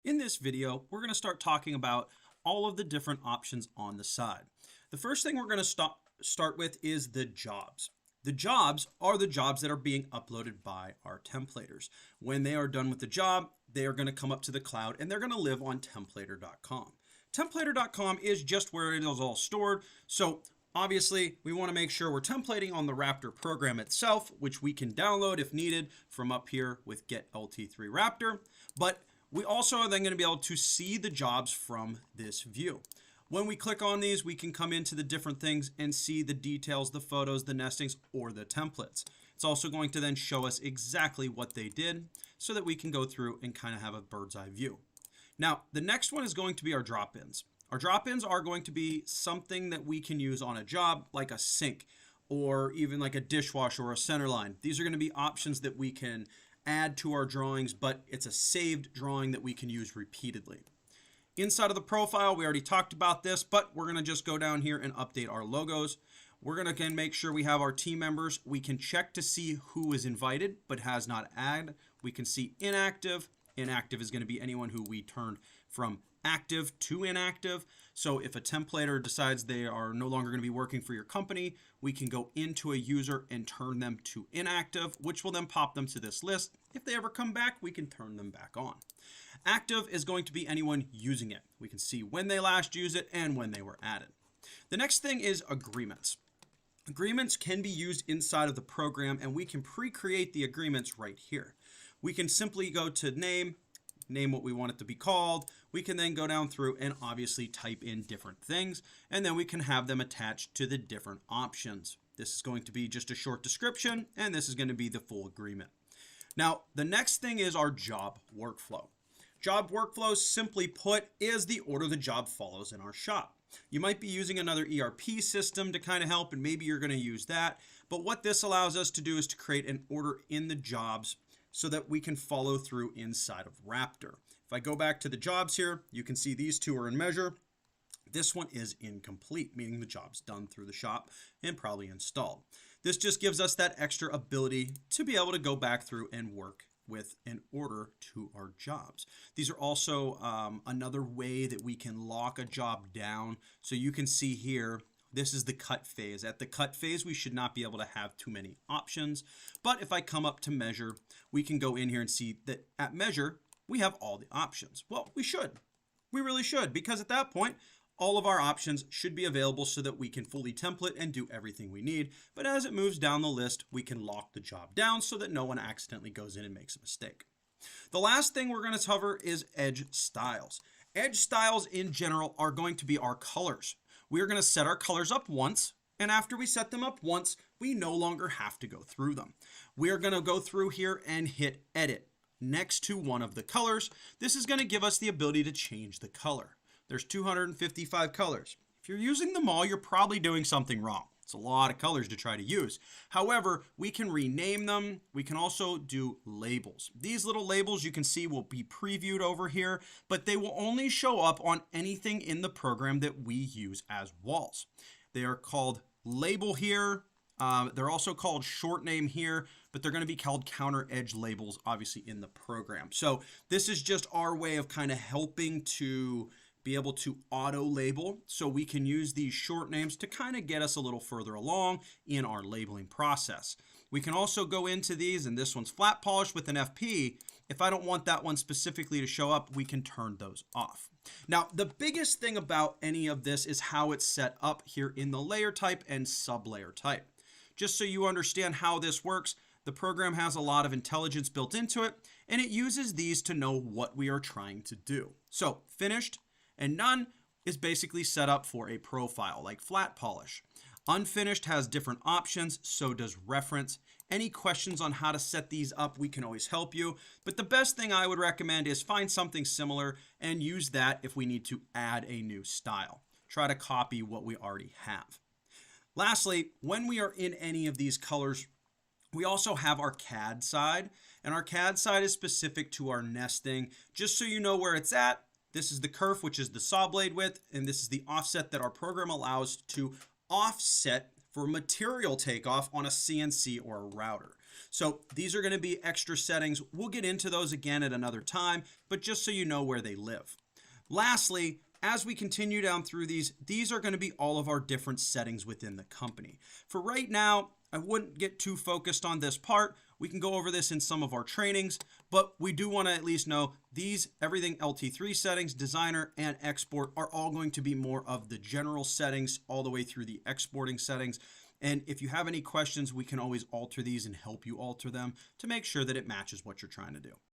In this video, we're going to start talking about all of the different options on the side. The first thing we're going to start with is the jobs. The jobs are the jobs that are being uploaded by our templators. When they are done with the job, they are going to come up to the cloud and they're going to live on templator.com. Templator.com is just where it is all stored. So obviously, we want to make sure we're templating on the Raptor program itself, which we can download if needed from up here with Get LT3 Raptor. But we also are then going to be able to see the jobs from this view. When we click on these, we can come into the different things and see the details, the photos, the nestings, or the templates. It's also going to then show us exactly what they did so that we can go through and kind of have a bird's eye view. Now, the next one is going to be our drop-ins. Our drop-ins are going to be something that we can use on a job like a sink or even like a dishwasher or a center line. These are going to be options that we can add to our drawings, but it's a saved drawing that we can use repeatedly. Inside of the profile, we already talked about this, but we're going to just go down here and update our logos. We're going to again make sure we have our team members. We can check to see who is invited but has not added. We can see inactive. Inactive is going to be anyone who we turned from active to inactive. So if a templator decides they are no longer going to be working for your company, we can go into a user and turn them to inactive, which will then pop them to this list. If they ever come back, we can turn them back on. Active is going to be anyone using it. We can see when they last used it and when they were added. The next thing is agreements. Agreements can be used inside of the program, and we can pre-create the agreements right here. We can simply go to name what we want it to be called. We can then go down through and obviously type in different things, and then we can have them attached to the different options. This is going to be just a short description, and this is going to be the full agreement. Now, the next thing is our job workflow. Job workflow, simply put, is the order the job follows in our shop. You might be using another ERP system to kind of help, and maybe you're going to use that. But what this allows us to do is to create an order in the jobs so that we can follow through inside of Raptor. If I go back to the jobs here, you can see these two are in measure. This one is incomplete, meaning the job's done through the shop and probably installed. This just gives us that extra ability to be able to go back through and work with an order to our jobs. These are also another way that we can lock a job down. So you can see here, this is the cut phase. At the cut phase, we should not be able to have too many options. But if I come up to measure, we can go in here and see that at measure, we have all the options. Well, we should. We really should, because at that point, all of our options should be available so that we can fully template and do everything we need. But as it moves down the list, we can lock the job down so that no one accidentally goes in and makes a mistake. The last thing we're going to cover is edge styles. Edge styles in general are going to be our colors. We are going to set our colors up once, and after we set them up once, we no longer have to go through them. We are going to go through here and hit edit next to one of the colors. This is going to give us the ability to change the color. There's 255 colors. If you're using them all, you're probably doing something wrong. It's a lot of colors to try to use. However, we can rename them. We can also do labels. These little labels you can see will be previewed over here, but they will only show up on anything in the program that we use as walls. They are called label here. They're also called short name here, but they're going to be called counter edge labels, obviously, in the program. So this is just our way of kind of helping to be able to auto label, so we can use these short names to kind of get us a little further along in our labeling process. We can also go into these, and this one's flat polish with an FP. If I don't want that one specifically to show up, we can turn those off. Now, the biggest thing about any of this is how it's set up here in the layer type and sub-layer type. Just so you understand how this works, the program has a lot of intelligence built into it, and it uses these to know what we are trying to do. So, finished and none is basically set up for a profile like flat polish. Unfinished has different options, so does reference. Any questions on how to set these up, we can always help you. But the best thing I would recommend is find something similar and use that if we need to add a new style. Try to copy what we already have. Lastly, when we are in any of these colors, we also have our CAD side, and our CAD side is specific to our nesting. Just so you know where it's at, this is the kerf, which is the saw blade width, and this is the offset that our program allows to offset for material takeoff on a CNC or a router. So these are going to be extra settings. We'll get into those again at another time, but just so you know where they live. Lastly, as we continue down through these are going to be all of our different settings within the company. For right now, I wouldn't get too focused on this part. We can go over this in some of our trainings, but we do want to at least know everything LT3 settings, designer, and export are all going to be more of the general settings all the way through the exporting settings. And if you have any questions, we can always alter these and help you alter them to make sure that it matches what you're trying to do.